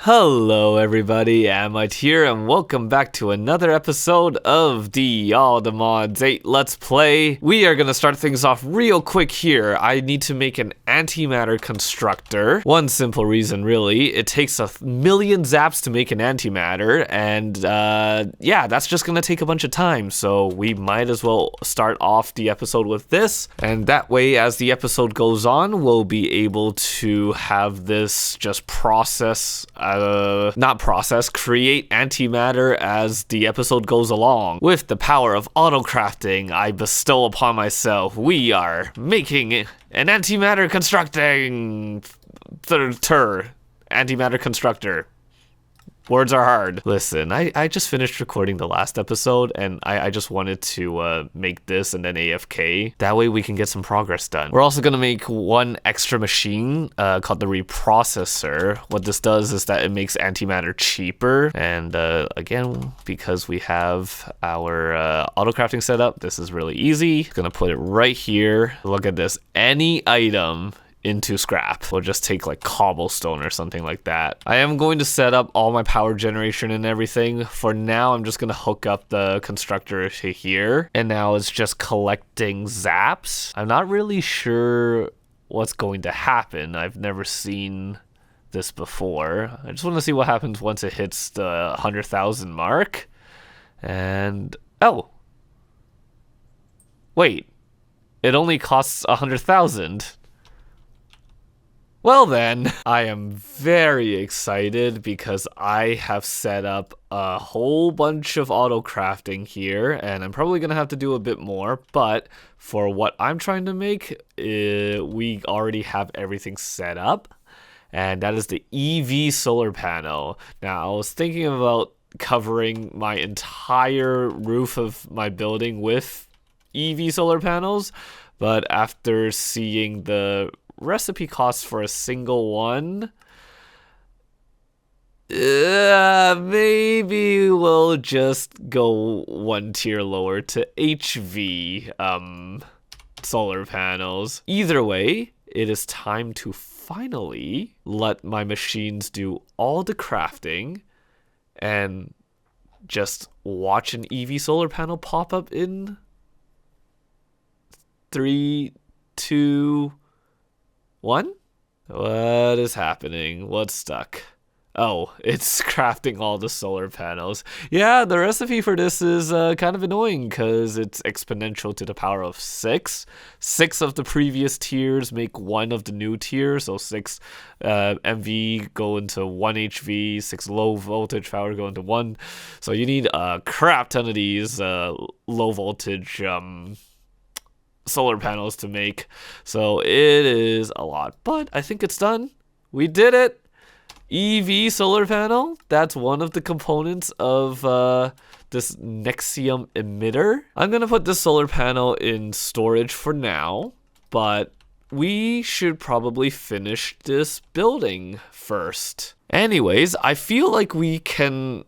Hello everybody, Amyte here, and welcome back to another episode of the All the Mods 8 Let's Play. We are gonna start things off real quick here. I need to make an antimatter constructor. One simple reason really, it takes 1,000,000 zaps to make an antimatter, and yeah, that's just gonna take a bunch of time, so we might as well start off the episode with this, and that way as the episode goes on, we'll be able to have this just create antimatter as the episode goes along. With the power of auto-crafting I bestow upon myself, we are making an antimatter constructing antimatter constructor. Words are hard. Listen, I just finished recording the last episode, and I just wanted to make this and then AFK. That way we can get some progress done. We're also gonna make one extra machine called the reprocessor. What this does is that it makes antimatter cheaper, and again, because we have our auto-crafting set up, this is really easy. Gonna put it right here. Look at this. Any item into scrap. We'll just take like cobblestone or something like that. I am going to set up all my power generation and everything. For now, I'm just gonna hook up the constructor to here. And now it's just collecting zaps. I'm not really sure what's going to happen. I've never seen this before. I just want to see what happens once it hits the 100,000 mark. And, oh. Wait, it only costs 100,000. Well then, I am very excited because I have set up a whole bunch of auto-crafting here, and I'm probably going to have to do a bit more, but for what I'm trying to make, we already have everything set up, and that is the EV solar panel. Now, I was thinking about covering my entire roof of my building with EV solar panels, but after seeing the recipe costs for a single one, maybe we'll just go one tier lower to HV solar panels. Either way, it is time to finally let my machines do all the crafting and just watch an EV solar panel pop up in 3, 2, 1? What is happening? What's stuck? Oh, it's crafting all the solar panels. Yeah, the recipe for this is kind of annoying because it's exponential to the power of 6. 6 of the previous tiers make one of the new tiers, so 6 MV go into 1 HV, 6 low voltage power go into 1. So you need a crap ton of these low voltage solar panels to make, so it is a lot, but I think it's done. We did it. EV solar panel, that's one of the components of this Nexium emitter. I'm gonna put this solar panel in storage for now, but we should probably finish this building first. Anyways, I feel like we can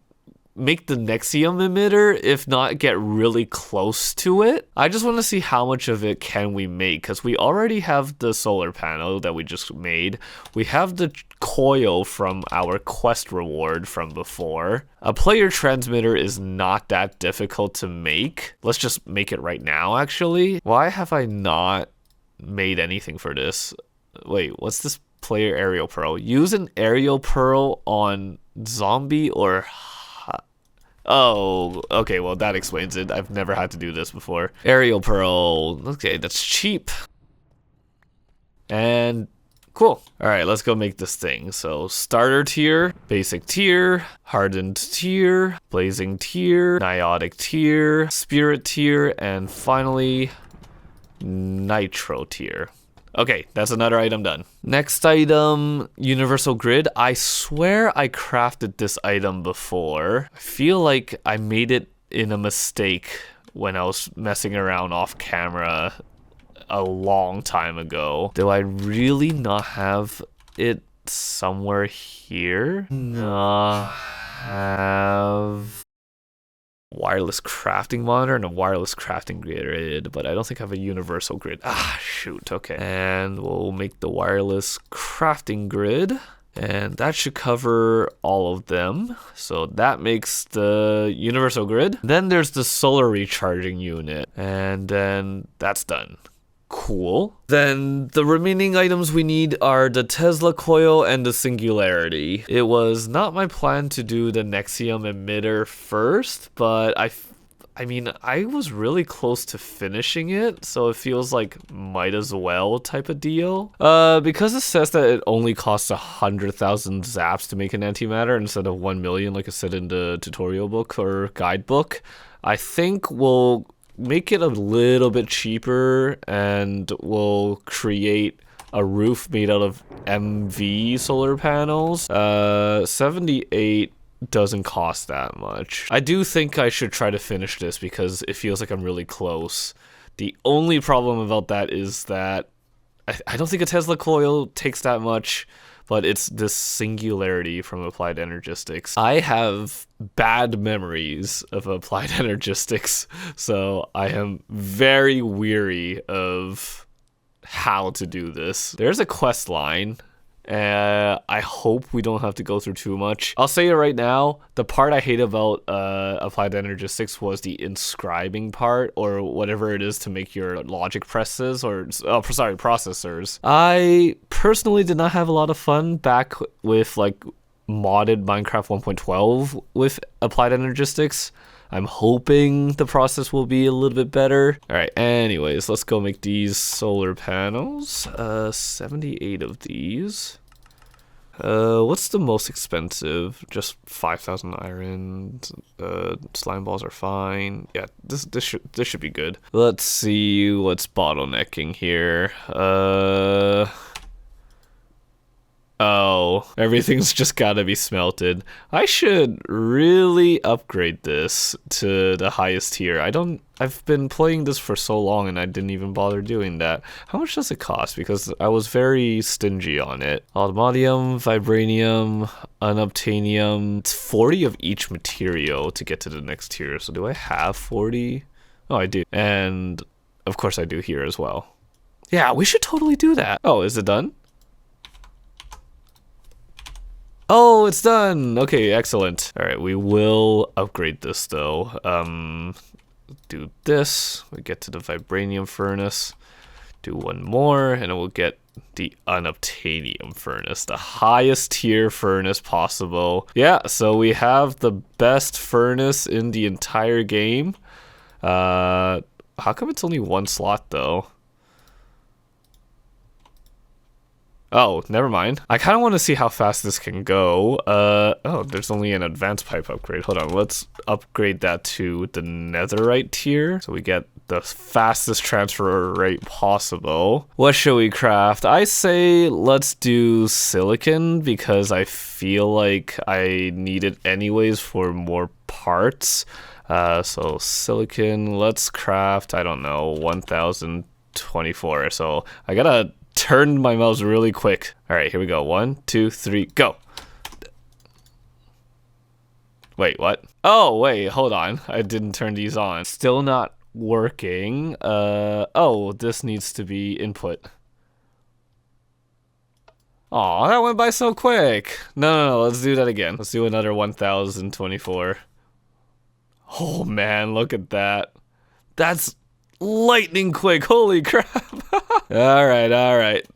make the Nexium emitter, if not get really close to it. I just want to see how much of it can we make, because we already have the solar panel that we just made. We have the coil from our quest reward from before. A player transmitter is not that difficult to make. Let's just make it right now, actually. Why have I not made anything for this? Wait, what's this player aerial pearl? Use an aerial pearl on zombie or... Oh, okay, well that explains it. I've never had to do this before. Aerial pearl, okay, that's cheap. And cool. All right, let's go make this thing. So starter tier, basic tier, hardened tier, blazing tier, niotic tier, spirit tier, and finally nitro tier. Okay, that's another item done. Next item, universal grid. I swear I crafted this item before. I feel like I made it in a mistake when I was messing around off camera a long time ago. Do I really not have it somewhere here? No. Have wireless crafting monitor and a wireless crafting grid, but I don't think I have a universal grid. Ah, shoot. Okay. And we'll make the wireless crafting grid. And that should cover all of them. So that makes the universal grid. Then there's the solar recharging unit. And then that's done. Cool. Then the remaining items we need are the Tesla coil and the singularity. It was not my plan to do the Nexium emitter first, but I mean, I was really close to finishing it, so it feels like might as well type of deal. Because it says that it only costs 100,000 zaps to make an antimatter instead of 1 million, like I said in the tutorial book or guidebook, I think we'll make it a little bit cheaper and we'll create a roof made out of MV solar panels. 78 doesn't cost that much. I do think I should try to finish this because it feels like I'm really close. The only problem about that is that I don't think a Tesla coil takes that much, but it's this singularity from Applied Energistics. I have bad memories of Applied Energistics, so I am very weary of how to do this. There's a quest line. I hope we don't have to go through too much. I'll say it right now, the part I hate about Applied Energistics was the inscribing part, or whatever it is to make your logic presses, or processors. I personally did not have a lot of fun back with like modded Minecraft 1.12 with Applied Energistics. I'm hoping the process will be a little bit better. All right, anyways, let's go make these solar panels. 78 of these. What's the most expensive? Just 5,000 iron. Slime balls are fine. Yeah, this should be good. Let's see what's bottlenecking here. Oh, everything's just gotta be smelted. I should really upgrade this to the highest tier. I've been playing this for so long and I didn't even bother doing that. How much does it cost? Because I was very stingy on it. Adamantium, vibranium, unobtainium. It's 40 of each material to get to the next tier. So do I have 40? Oh, I do. And of course I do here as well. Yeah, we should totally do that. Oh, is it done? Oh, it's done. Okay, excellent. All right, we will upgrade this though. Do this. We get to the vibranium furnace. Do one more, and we'll get the unobtainium furnace, the highest tier furnace possible. Yeah, so we have the best furnace in the entire game. How come it's only one slot though? Oh, never mind. I kind of want to see how fast this can go. Oh, there's only an advanced pipe upgrade. Hold on, let's upgrade that to the netherite tier so we get the fastest transfer rate possible. What should we craft? I say let's do silicon because I feel like I need it anyways for more parts. So silicon, let's craft, I don't know, 1024. So I gotta turn my mouse really quick. All right, here we go. 1, 2, 3, go. Wait, what? Oh, wait, hold on. I didn't turn these on. Still not working. Oh, this needs to be input. Aw, that went by so quick. No, let's do that again. Let's do another 1024. Oh man, look at that. That's lightning quick, holy crap. All right.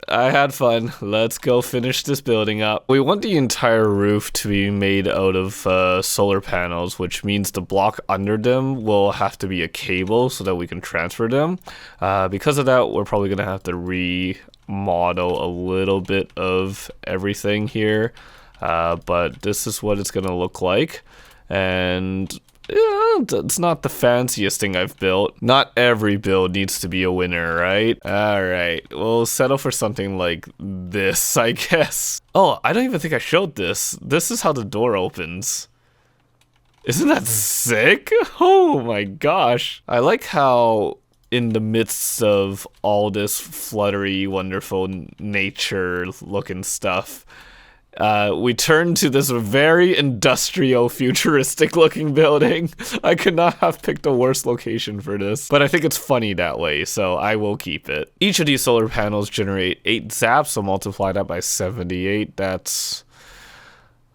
I had fun. Let's go finish this building up. We want the entire roof to be made out of solar panels, which means the block under them will have to be a cable so that we can transfer them. Because of that, we're probably gonna have to remodel a little bit of everything here. But this is what it's gonna look like. And yeah, it's not the fanciest thing I've built. Not every build needs to be a winner, right? Alright, we'll settle for something like this, I guess. Oh, I don't even think I showed this. This is how the door opens. Isn't that sick? Oh my gosh. I like how in the midst of all this fluttery, wonderful nature looking stuff, we turn to this very industrial, futuristic looking building. I could not have picked a worse location for this, but I think it's funny that way, so I will keep it. Each of these solar panels generate 8 zaps, so multiply that by 78. That's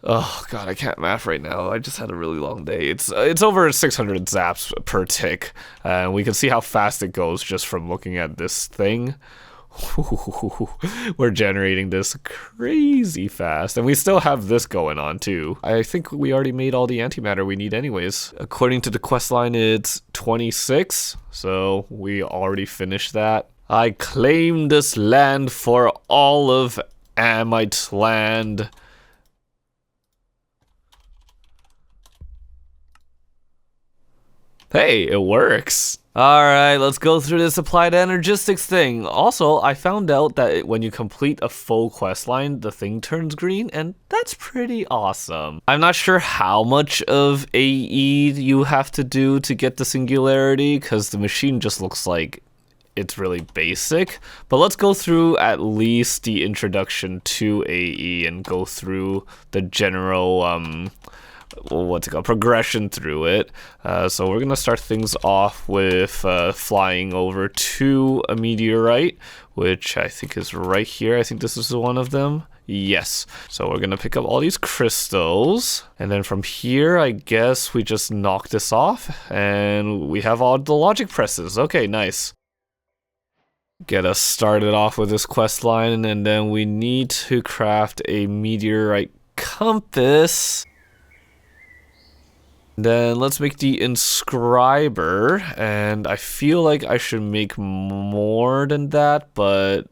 Oh god, I can't math right now. I just had a really long day. It's over 600 zaps per tick. And we can see how fast it goes just from looking at this thing. We're generating this crazy fast, and we still have this going on too. I think we already made all the antimatter we need anyways. According to the quest line, it's 26, so we already finished that. I claim this land for all of Amyte land. Hey, it works. Alright, let's go through this applied energistics thing. Also, I found out that when you complete a full quest line, the thing turns green, and that's pretty awesome. I'm not sure how much of AE you have to do to get the singularity, because the machine just looks like it's really basic. But let's go through at least the introduction to AE and go through the general what's it called, progression through it. So we're gonna start things off with flying over to a meteorite, which I think is right here. I think this is one of them. Yes. So we're gonna pick up all these crystals, and then from here I guess we just knock this off and we have all the logic presses. Okay, nice. Get us started off with this quest line, and then we need to craft a meteorite compass. Then let's make the inscriber, and I feel like I should make more than that, but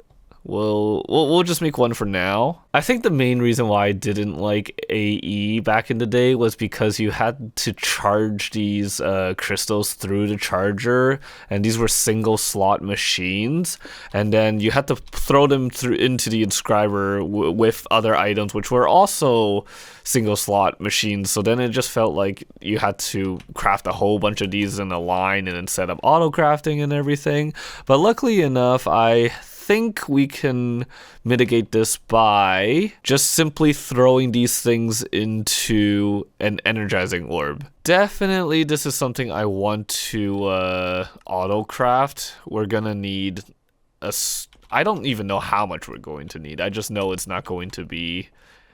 we'll just make one for now. I think the main reason why I didn't like AE back in the day was because you had to charge these crystals through the charger, and these were single slot machines, and then you had to throw them through into the inscriber with other items, which were also single slot machines. So then it just felt like you had to craft a whole bunch of these in a line and then set up auto crafting and everything. But luckily enough, I think we can mitigate this by just simply throwing these things into an energizing orb. Definitely this is something I want to auto craft. We're gonna need I don't even know how much we're going to need. I just know it's not going to be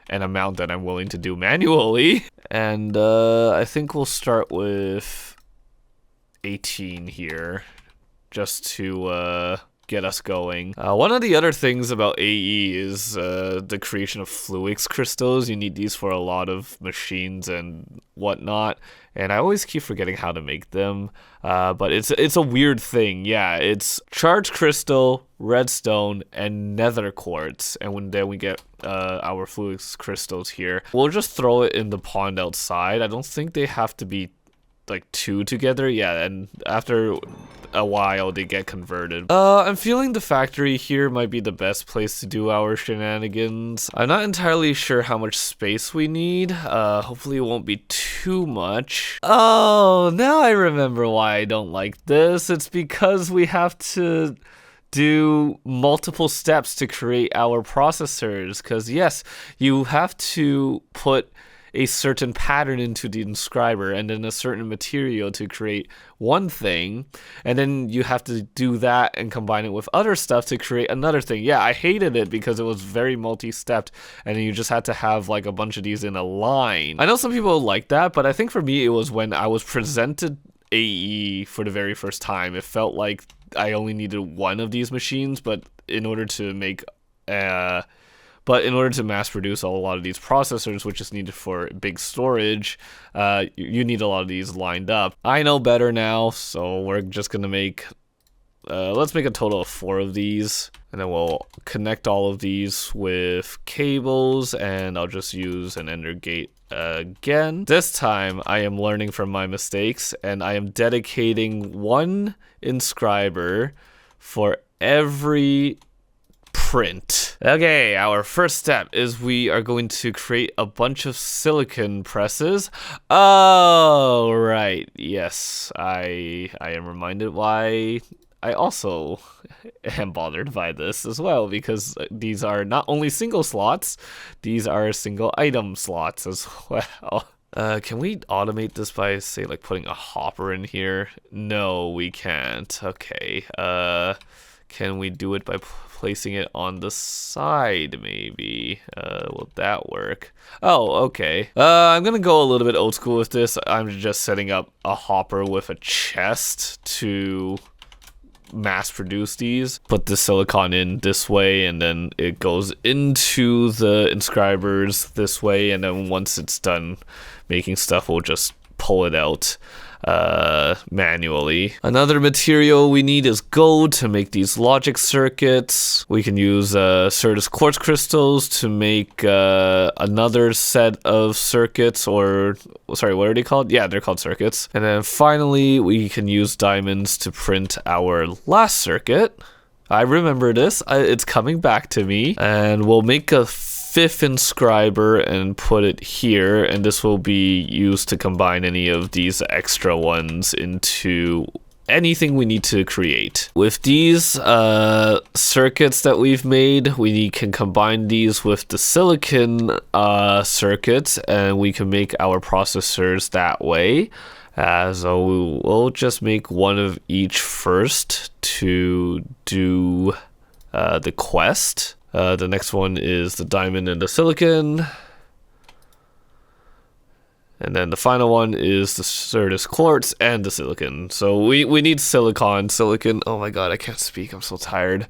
an amount that I'm willing to do manually. And I think we'll start with 18 here just to get us going. One of the other things about AE is the creation of fluix crystals. You need these for a lot of machines and whatnot, and I always keep forgetting how to make them. But it's a weird thing. Yeah, it's charged crystal, redstone, and nether quartz, and then we get our fluix crystals here. We'll just throw it in the pond outside. I don't think they have to be like two together. Yeah, and after a while they get converted. I'm feeling the factory here might be the best place to do our shenanigans. I'm not entirely sure how much space we need. Hopefully it won't be too much. Oh, now I remember why I don't like this. It's because we have to do multiple steps to create our processors, because yes, you have to put a certain pattern into the inscriber and then a certain material to create one thing, and then you have to do that and combine it with other stuff to create another thing. Yeah, I hated it because it was very multi-stepped, and then you just had to have like a bunch of these in a line. I know some people like that, but I think for me it was when I was presented AE for the very first time, it felt like I only needed one of these machines, but in order to make mass produce a lot of these processors, which is needed for big storage, you need a lot of these lined up. I know better now, so we're just gonna make, let's make a total of 4 of these, and then we'll connect all of these with cables, and I'll just use an ender gate again. This time I am learning from my mistakes, and I am dedicating one inscriber for every print. Okay, our first step is we are going to create a bunch of silicon presses. Oh, right. Yes, I am reminded why I also am bothered by this as well, because these are not only single slots, these are single item slots as well. Can we automate this by, say, like putting a hopper in here? No, we can't. Okay. Can we do it by placing it on the side, maybe? Will that work? Oh, okay. I'm gonna go a little bit old school with this. I'm just setting up a hopper with a chest to mass produce these. Put the silicon in this way, and then it goes into the inscribers this way, and then once it's done making stuff, we'll just pull it out manually. Another material we need is gold to make these logic circuits. We can use Certus quartz crystals to make another set of circuits, or sorry, what are they called? Yeah, they're called circuits. And then finally, we can use diamonds to print our last circuit. I remember this. It's coming back to me. And we'll make a fifth inscriber and put it here, and this will be used to combine any of these extra ones into anything we need to create. With these circuits that we've made, we can combine these with the silicon circuits, and we can make our processors that way. So we'll just make one of each first to do the quest. The next one is the diamond and the silicon. And then the final one is the Certus quartz and the silicon. So we need silicon. Oh my god, I can't speak. I'm so tired.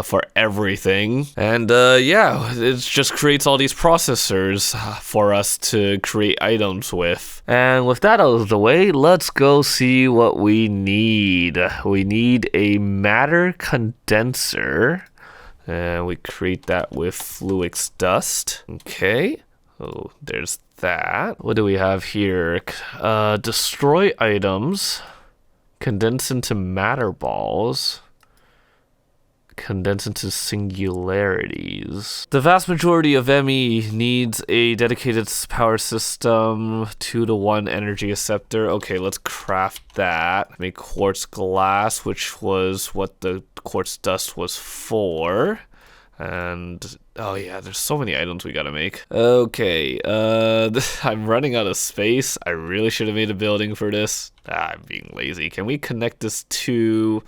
For everything. And yeah, it just creates all these processors for us to create items with. And with that out of the way, let's go see what we need. We need a matter condenser. And we create that with Fluix dust. Okay. Oh, there's that. What do we have here? Destroy items. Condense into matter balls. Condense into singularities. The vast majority of ME needs a dedicated power system, 2-to-1 energy acceptor. Okay, let's craft that. Make quartz glass, which was what the quartz dust was for. And oh yeah, there's so many items we gotta make. Okay, I'm running out of space. I really should have made a building for this. I'm being lazy. Can we connect this to...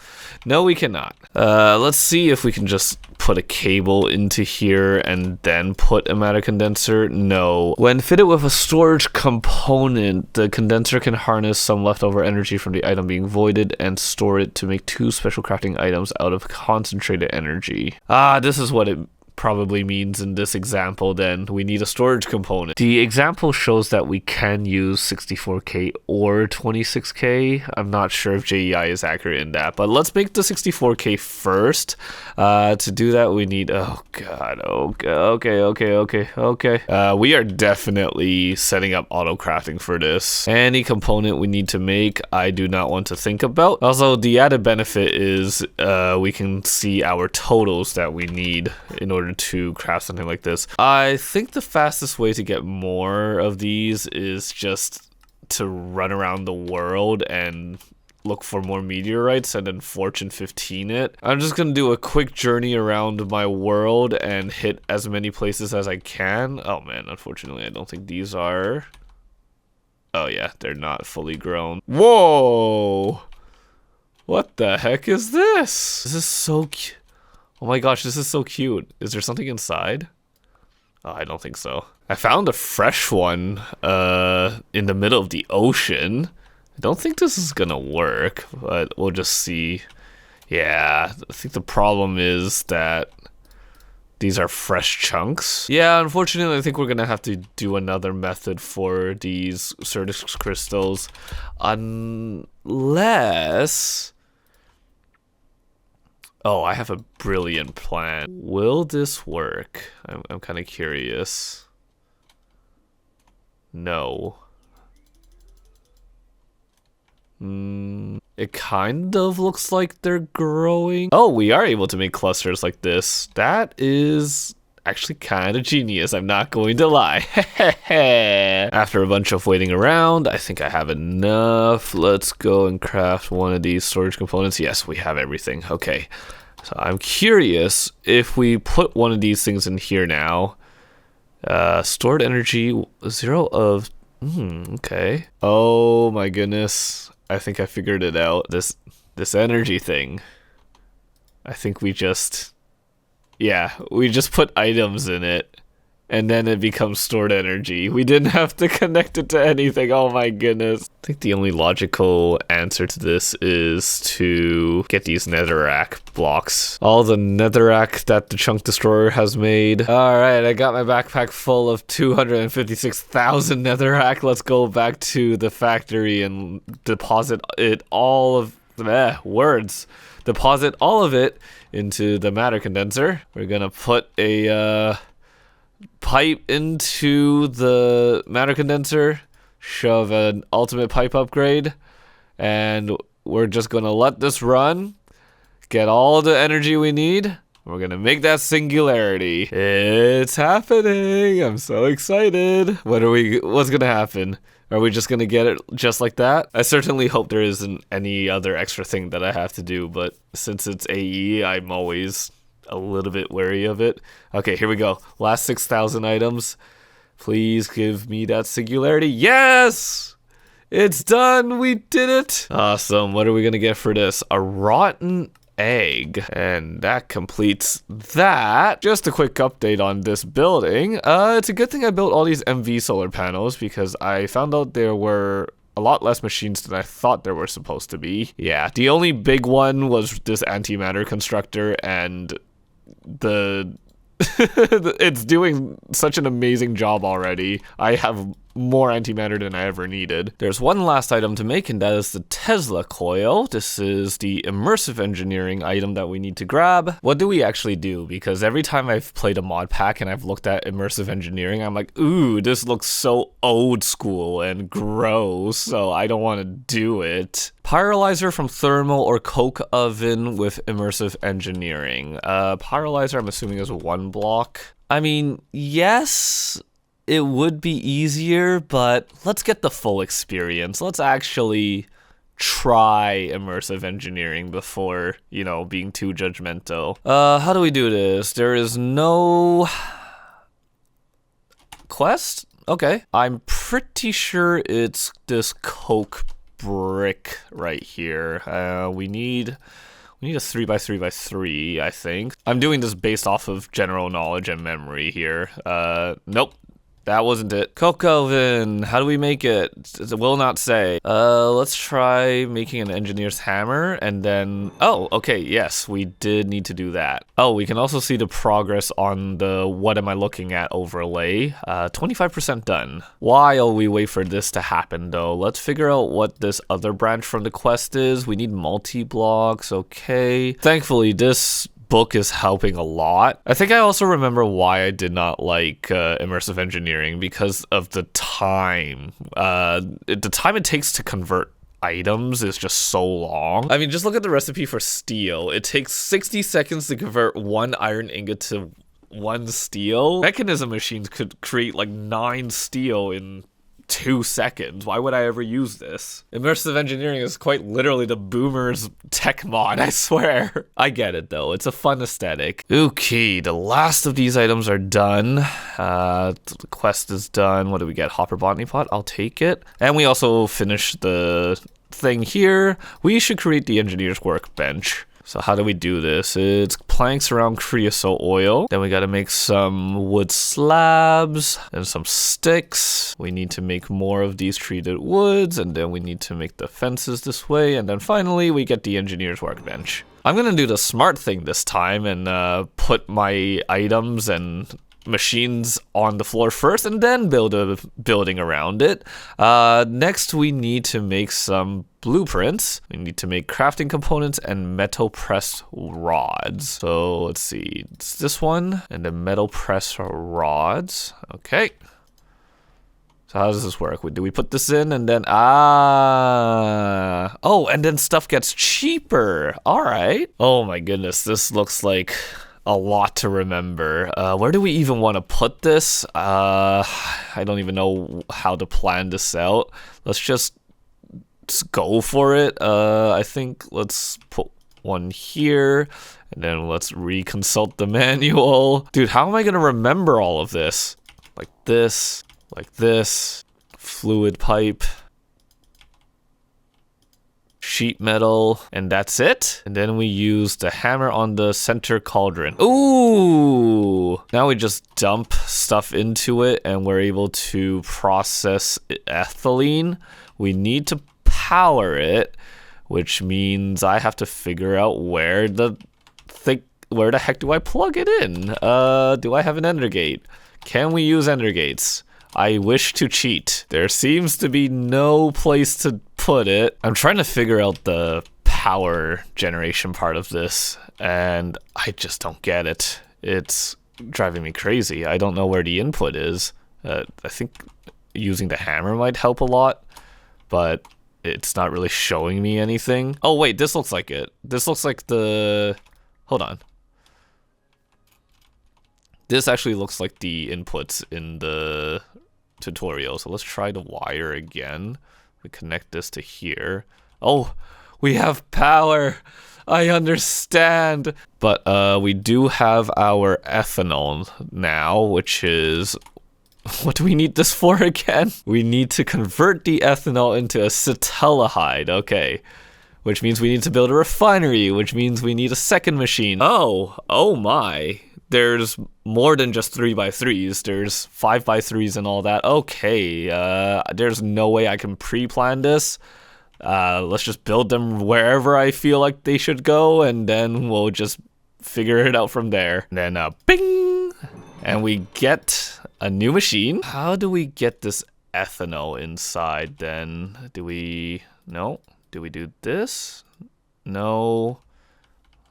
No, we cannot. Let's see if we can just put a cable into here and then put a matter condenser. No. When fitted with a storage component, the condenser can harness some leftover energy from the item being voided and store it to make 2 special crafting items out of concentrated energy. This is what it probably means in this example. Then we need a storage component. The example shows that we can use 64K or 26K. I'm not sure if JEI is accurate in that, but let's make the 64K first. To do that, we need, oh god, okay. We are definitely setting up auto crafting for this. Any component we need to make, I do not want to think about. Also, the added benefit is we can see our totals that we need in order to craft something like this. I think the fastest way to get more of these is just to run around the world and look for more meteorites and then fortune 15 it. I'm just gonna do a quick journey around my world and hit as many places as I can. Oh man, unfortunately I don't think these are... Oh yeah, they're not fully grown. Whoa! What the heck is this? This is so cute. Oh my gosh, this is so cute. Is there something inside? Oh, I don't think so. I found a fresh one in the middle of the ocean. I don't think this is gonna work, but we'll just see. Yeah, I think the problem is that these are fresh chunks. Yeah, unfortunately, I think we're gonna have to do another method for these Certus crystals. Unless... Oh, I have a brilliant plan. Will this work? I'm kind of curious. No. It kind of looks like they're growing. Oh, we are able to make clusters like this. That is actually kind of genius, I'm not going to lie. After a bunch of waiting around, I think I have enough. Let's go and craft one of these storage components. Yes, we have everything. Okay. So I'm curious if we put one of these things in here now. Stored energy, 0 of... okay. Oh my goodness. I think I figured it out. This energy thing. I think we just put items in it. And then it becomes stored energy. We didn't have to connect it to anything. Oh my goodness. I think the only logical answer to this is to get these netherrack blocks. All the netherrack that the chunk destroyer has made. All right, I got my backpack full of 256,000 netherrack. Let's go back to the factory and deposit it all of Deposit all of it into the matter condenser. We're gonna put a pipe into the matter condenser, shove an ultimate pipe upgrade, and we're just gonna let this run, get all the energy we need. We're gonna make that singularity. It's happening. I'm so excited. What's gonna happen? Are we just gonna get it just like that? I certainly hope there isn't any other extra thing that I have to do, but since it's AE, I'm always a little bit wary of it. Okay, here we go. Last 6,000 items. Please give me that singularity. Yes! It's done. We did it. Awesome. What are we going to get for this? A rotten egg. And that completes that. Just a quick update on this building. It's a good thing I built all these MV solar panels because I found out there were a lot less machines than I thought there were supposed to be. Yeah, the only big one was this antimatter constructor, and it's doing such an amazing job already. I have more antimatter than I ever needed. There's one last item to make, and that is the Tesla coil. This is the immersive engineering item that we need to grab. What do we actually do? Because every time I've played a mod pack and I've looked at immersive engineering, I'm like, ooh, this looks so old school and gross, so I don't want to do it. Pyrolyzer from thermal or coke oven with immersive engineering. Pyrolyzer, I'm assuming, is 1 block. I mean, yes, it would be easier, but let's get the full experience. Let's actually try immersive engineering before, being too judgmental. How do we do this? There is no quest? Okay. I'm pretty sure it's this coke brick right here. We need a 3x3x3, I think. I'm doing this based off of general knowledge and memory here. Nope. That wasn't it. Coke oven. How do we make it? It will not say. Let's try making an engineer's hammer and then... Oh, okay. Yes, we did need to do that. Oh, we can also see the progress on the what am I looking at overlay. 25% done. While we wait for this to happen, though, let's figure out what this other branch from the quest is. We need multi-blocks. Okay. Thankfully, this book is helping a lot. I think I also remember why I did not like immersive engineering, because of the time. The time it takes to convert items is just so long. I mean, just look at the recipe for steel. It takes 60 seconds to convert 1 iron ingot to 1 steel. Mechanism machines could create like 9 steel in 2 seconds. Why would I ever use this? Immersive engineering is quite literally the boomers tech mod, I swear. I get it though, it's a fun aesthetic. Okay, the last of these items are done. The quest is done. What do we get? Hopper botany pot, I'll take it. And we also finished the thing here. We should create the engineer's workbench. So how do we do this? It's planks around creosote oil. Then we gotta make some wood slabs and some sticks. We need to make more of these treated woods, and then we need to make the fences this way. And then finally, we get the engineer's workbench. I'm gonna do the smart thing this time and put my items and machines on the floor first and then build a building around it. Next, we need to make some blueprints. We need to make crafting components and metal press rods. So let's see, it's this one and the metal press rods. Okay. So how does this work? Do we put this in and then, oh, and then stuff gets cheaper. All right. Oh my goodness, this looks like a lot to remember. Where do we even want to put this? I don't even know how to plan this out. Let's just go for it. I think let's put one here, and then let's reconsult the manual. Dude, how am I gonna remember all of this? Like this, fluid pipe. sheet metal, and that's it. And then we use the hammer on the center cauldron. Ooh! Now we just dump stuff into it and we're able to process ethylene. We need to power it, which means I have to figure out where the heck do I plug it in? Do I have an ender gate? Can we use ender gates? I wish to cheat. There seems to be no place to put it. I'm trying to figure out the power generation part of this, and I just don't get it. It's driving me crazy. I don't know where the input is. I think using the hammer might help a lot, but it's not really showing me anything. Oh wait, this looks like it. This looks like the... Hold on. This actually looks like the inputs in the tutorial. So let's try the wire again. We connect this to here. Oh, we have power. I understand. But we do have our ethanol now, which is... What do we need this for again? We need to convert the ethanol into acetaldehyde. Okay. Which means we need to build a refinery, which means we need a second machine. Oh my. There's more than just 3x3s. There's 5x3s and all that. Okay, there's no way I can pre-plan this. Let's just build them wherever I feel like they should go, and then we'll just figure it out from there. And then, bing! And we get a new machine. How do we get this ethanol inside then? No? Do we do this? No.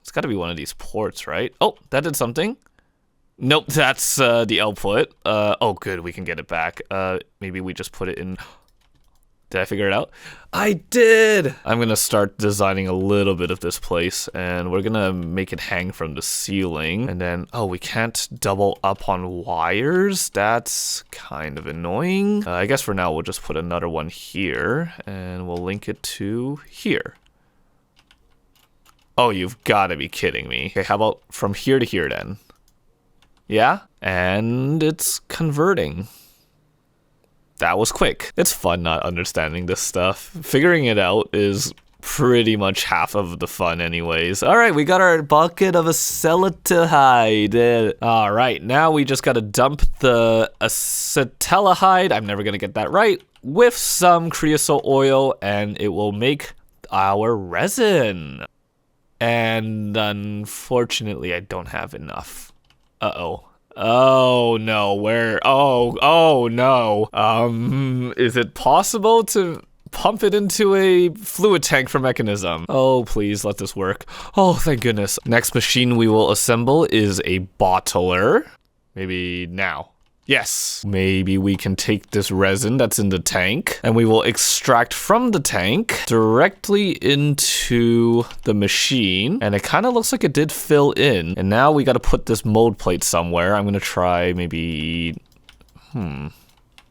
It's gotta be one of these ports, right? Oh, that did something. Nope, that's the output. Oh good, we can get it back. Maybe we just put it in... Did I figure it out? I did! I'm gonna start designing a little bit of this place, and we're gonna make it hang from the ceiling. And then, oh, we can't double up on wires? That's kind of annoying. I guess for now we'll just put another one here, and we'll link it to here. Oh, you've gotta be kidding me. Okay, how about from here to here then? Yeah, and it's converting. That was quick. It's fun not understanding this stuff. Figuring it out is pretty much half of the fun anyways. All right, we got our bucket of acetaldehyde. All right, now we just gotta dump the acetaldehyde, I'm never gonna get that right, with some creosote oil, and it will make our resin. And unfortunately, I don't have enough. Uh-oh. Oh no, where? Oh no. Is it possible to pump it into a fluid tank for mechanism? Oh, please let this work. Oh, thank goodness. Next machine we will assemble is a bottler. Maybe now. Yes. Maybe we can take this resin that's in the tank and we will extract from the tank directly into the machine. And it kind of looks like it did fill in. And now we got to put this mold plate somewhere. I'm going to try maybe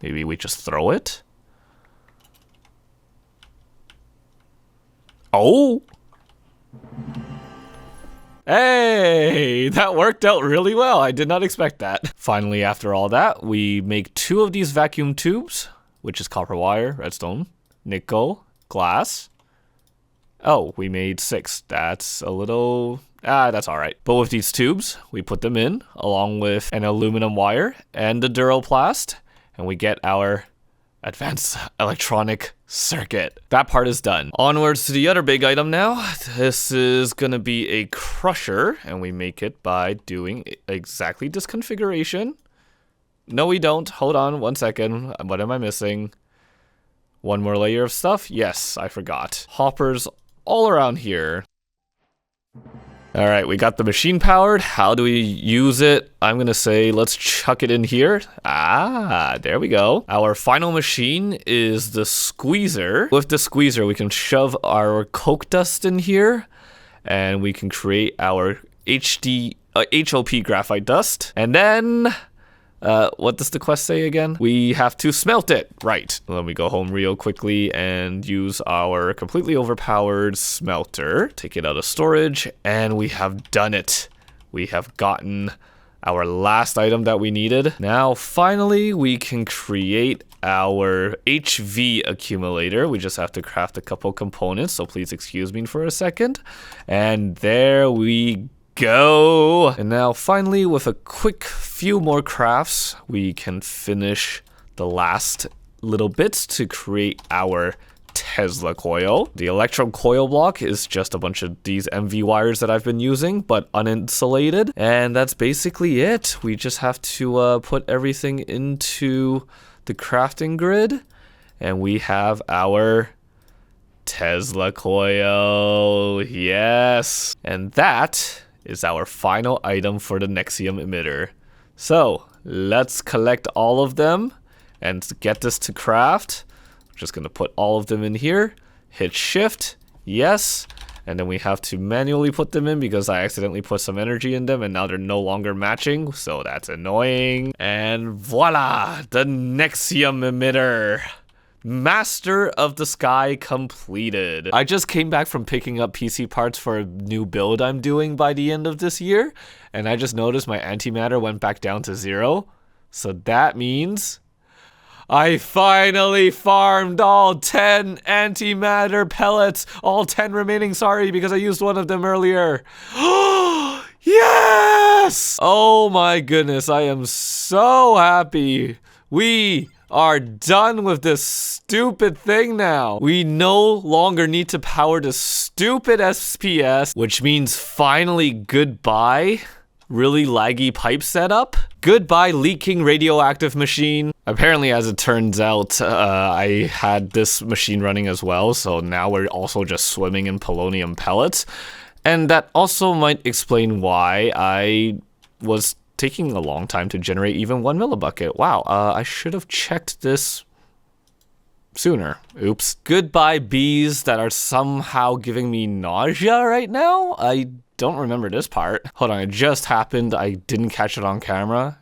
we just throw it. Oh. Hey, that worked out really well. I did not expect that. Finally, after all that, we make 2 of these vacuum tubes, which is copper wire, redstone, nickel, glass. Oh, we made 6. That's a little... that's all right. But with these tubes, we put them in along with an aluminum wire and the Duroplast, and we get our advanced electronic circuit. That part is done. Onwards to the other big item now. This is gonna be a crusher, and we make it by doing exactly this configuration. No, we don't. Hold on 1 second. What am I missing? One more layer of stuff? Yes, I forgot. Hoppers all around here. All right, we got the machine powered. How do we use it? I'm gonna say, let's chuck it in here. Ah, there we go. Our final machine is the squeezer. With the squeezer, we can shove our coke dust in here, and we can create our HOP graphite dust. And then, what does the quest say again? We have to smelt it. Right. Let me go home real quickly and use our completely overpowered smelter. Take it out of storage, and we have done it. We have gotten our last item that we needed. Now, finally, we can create our HV accumulator. We just have to craft a couple components, so please excuse me for a second. And there we go. And now, finally, with a quick few more crafts, we can finish the last little bits to create our Tesla coil. The electron coil block is just a bunch of these MV wires that I've been using, but uninsulated. And that's basically it. We just have to put everything into the crafting grid, and we have our Tesla coil. Yes. And that is our final item for the Nexium emitter. So let's collect all of them and get this to craft. Just gonna put all of them in here, hit shift, yes, and then we have to manually put them in because I accidentally put some energy in them and now they're no longer matching, so that's annoying. And voila, the Nexium emitter. Master of the Sky completed. I just came back from picking up PC parts for a new build I'm doing by the end of this year, and I just noticed my antimatter went back down to 0, so that means I finally farmed all 10 antimatter pellets. All 10 remaining, sorry, because I used one of them earlier. Yes! Oh my goodness, I am so happy. We are done with this stupid thing now. We no longer need to power the stupid SPS, which means finally goodbye really laggy pipe setup. Goodbye leaking radioactive machine. Apparently, as it turns out, I had this machine running as well, so now we're also just swimming in polonium pellets. And that also might explain why I was taking a long time to generate even 1 millibucket. Wow, I should have checked this sooner. Oops. Goodbye bees that are somehow giving me nausea right now. I don't remember this part. Hold on, it just happened. I didn't catch it on camera.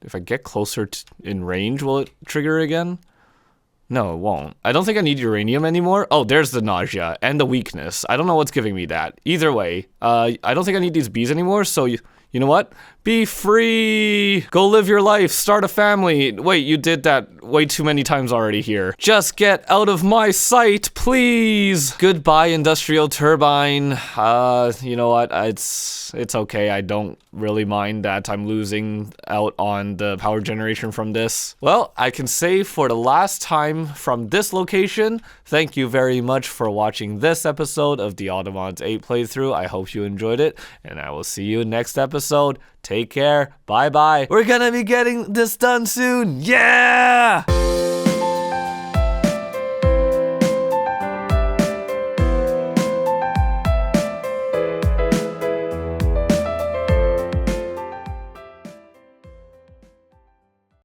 If I get closer in range, will it trigger again? No, it won't. I don't think I need uranium anymore. Oh, there's the nausea and the weakness. I don't know what's giving me that. Either way, I don't think I need these bees anymore, so you know what? Be free! Go live your life, start a family. Wait, you did that way too many times already here. Just get out of my sight, please! Goodbye, industrial turbine. You know what? It's okay. I don't really mind that I'm losing out on the power generation from this. Well, I can say for the last time from this location, thank you very much for watching this episode of the Automods 8 playthrough. I hope you enjoyed it, and I will see you next episode. Take care. Bye-bye. We're gonna be getting this done soon. Yeah!